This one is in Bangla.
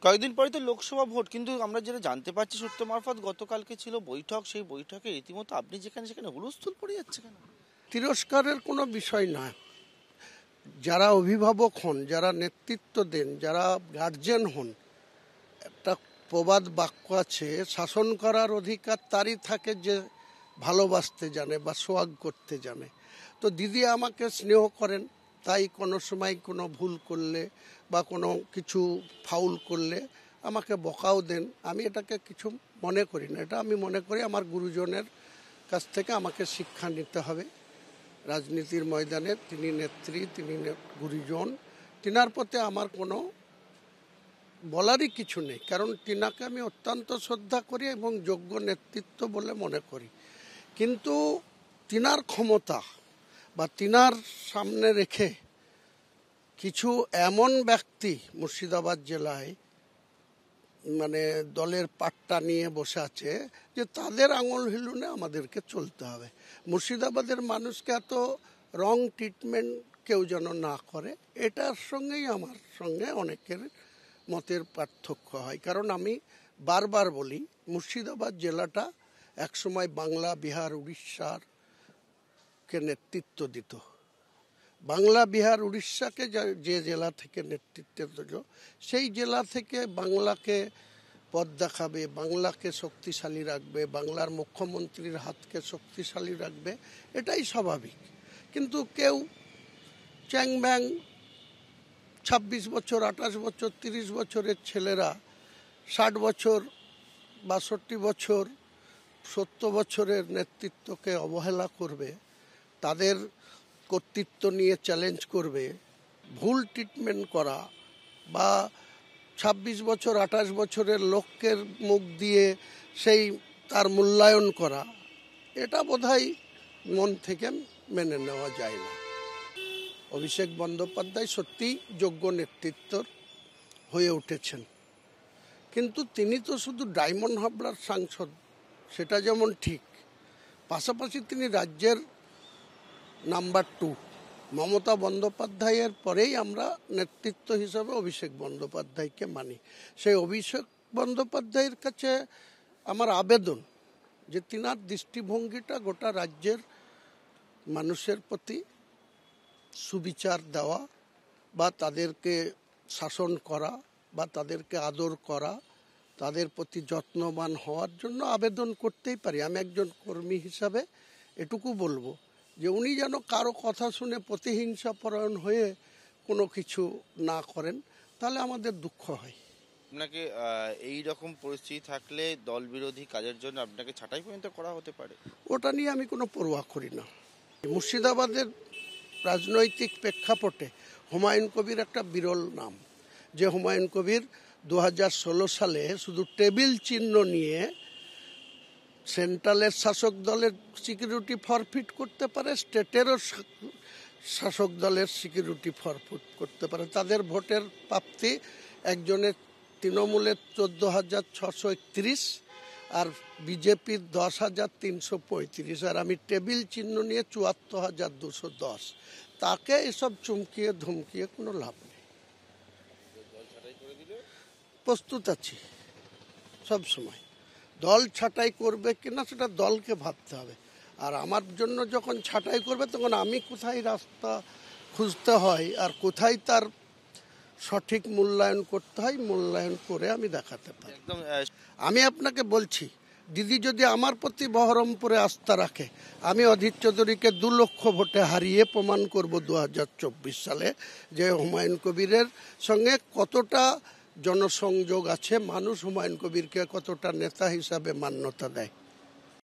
কয়েকদিন পরে তো লোকসভা ভোট, কিন্তু আমরা যেটা জানতে পারছি সূত্র মারফত গতকালকে ছিল বৈঠক, সেই বৈঠকে রীতিমতো আপনি যেখানে সেখানে হুলস্থুল পড়ে যাচ্ছে কেন? তিরস্কারের কোনো বিষয় না। যারা অভিভাবক হন, যারা নেতৃত্ব দেন, যারা গার্জেন হন, একটা প্রবাদ বাক্য আছে, শাসন করার অধিকার তারই থাকে যে ভালোবাসতে জানে বা সোহাগ করতে জানে। তো দিদি আমাকে স্নেহ করেন, তাই কোনো সময় কোনো ভুল করলে বা কোনো কিছু ফাউল করলে আমাকে বকাও দেন। আমি এটাকে কিছু মনে করি না। এটা আমি মনে করি আমার গুরুজনের কাছ থেকে আমাকে শিক্ষা নিতে হবে। রাজনীতির ময়দানে তিনি নেত্রী, তিনি গুরুজন, তিনার প্রতি আমার কোনো বলারই কিছু নেই, কারণ তিনাকে আমি অত্যন্ত শ্রদ্ধা করি এবং যোগ্য নেতৃত্ব বলে মনে করি। কিন্তু তিনার ক্ষমতা বা তিনার সামনে রেখে কিছু এমন ব্যক্তি মুর্শিদাবাদ জেলায় মানে দলের পাট্টা নিয়ে বসে আছে যে তাদের আঙুল হিলুনে আমাদেরকে চলতে হবে। মুর্শিদাবাদের মানুষকে এত রং ট্রিটমেন্ট কেউ যেন না করে, এটার সঙ্গেই আমার সঙ্গে অনেকের মতের পার্থক্য হয়। কারণ আমি বারবার বলি, মুর্শিদাবাদ জেলাটা একসময় বাংলা, বিহার, উড়িষ্যার কে নেতৃত্ব দিত। বাংলা, বিহার, উড়িষ্যাকে যে জেলা থেকে নেতৃত্ব দিল, সেই জেলা থেকে বাংলাকে পথ দেখাবে, বাংলাকে শক্তিশালী রাখবে, বাংলার মুখ্যমন্ত্রীর হাতকে শক্তিশালী রাখবে, এটাই স্বাভাবিক। কিন্তু কেউ চ্যাং ব্যাং 26 বছর, 28 বছর, 30 বছরের ছেলেরা 60 বছর, 62 বছর, 70 বছরের নেতৃত্বকে অবহেলা করবে, তাদের কর্তৃত্ব নিয়ে চ্যালেঞ্জ করবে, ভুল ট্রিটমেন্ট করা বা 26 বছর 28 বছরের লোকের মুখ দিয়ে সেই তার মূল্যায়ন করা, এটা বোধহয় মন থেকে মেনে নেওয়া যায় না। অভিষেক বন্দ্যোপাধ্যায় সত্যিই যোগ্য নেতৃত্বর হয়ে উঠেছেন, কিন্তু তিনি তো শুধু ডায়মন্ড হাবড়ার সাংসদ, সেটা যেমন ঠিক, পাশাপাশি তিনি রাজ্যের নাম্বার 2। মমতা বন্দ্যোপাধ্যায়ের পরেই আমরা নেতৃত্ব হিসাবে অভিষেক বন্দ্যোপাধ্যায়কে মানি। সেই অভিষেক বন্দ্যোপাধ্যায়ের কাছে আমার আবেদন যে তিনার দৃষ্টিভঙ্গিটা গোটা রাজ্যের মানুষের প্রতি সুবিচার দেওয়া বা তাদেরকে শাসন করা বা তাদেরকে আদর করা, তাদের প্রতি যত্নবান হওয়ার জন্য আবেদন করতেই পারি। আমি একজন কর্মী হিসাবে এটুকু বলবো যে উনি যেন কারো কথা শুনে প্রতিহিংসা পরায়ণ হয়ে কোনো কিছু না করেন, তাহলে আমাদের দুঃখ হয়। আপনাকে এই রকম পরিস্থিতি থাকলে দল বিরোধী কাজের জন্য আপনাকে ছাঁটাই পর্যন্ত করা হতে পারে? ওটা নিয়ে আমি কোনো পরোয়া করি না। মুর্শিদাবাদের রাজনৈতিক প্রেক্ষাপটে হুমায়ুন কবির একটা বিরল নাম, যে হুমায়ুন কবির 2016 সালে শুধু টেবিল চিহ্ন নিয়ে সেন্ট্রালের শাসক দলের সিকিউরিটি ফরফিট করতে পারে, স্টেটেরও শাসক দলের সিকিউরিটি ফরফিট করতে পারে। তাদের ভোটের প্রাপ্তি একজনের তৃণমূলের 14,631 আর বিজেপির 10,335, আর আমি টেবিল চিহ্ন নিয়ে 74,210। তাকে এসব চুমকিয়ে ধমকিয়ে কোনো লাভ নেই। প্রস্তুত আছি সব সময়। দল ছাঁটাই করবে কিনা সেটা দলকে ভাবতে হবে, আর আমার জন্য যখন ছাঁটাই করবে তখন আমি কোথায় রাস্তা খুঁজতে হয় আর কোথায় তার সঠিক মূল্যায়ন করতে হয়, মূল্যায়ন করে আমি দেখাতে পারি। আমি আপনাকে বলছি, দিদি যদি আমার প্রতি বহরমপুরে আস্থা রাখে, আমি অধীর চৌধুরীকে 2 লক্ষ ভোটে হারিয়ে প্রমাণ করব 2024 সালে যে হুমায়ুন কবিরের সঙ্গে কতটা জনসংযোগ আছে, মানুষ হুমায়ুন কবিরকে কতটা নেতা হিসাবে মান্যতা দেয়।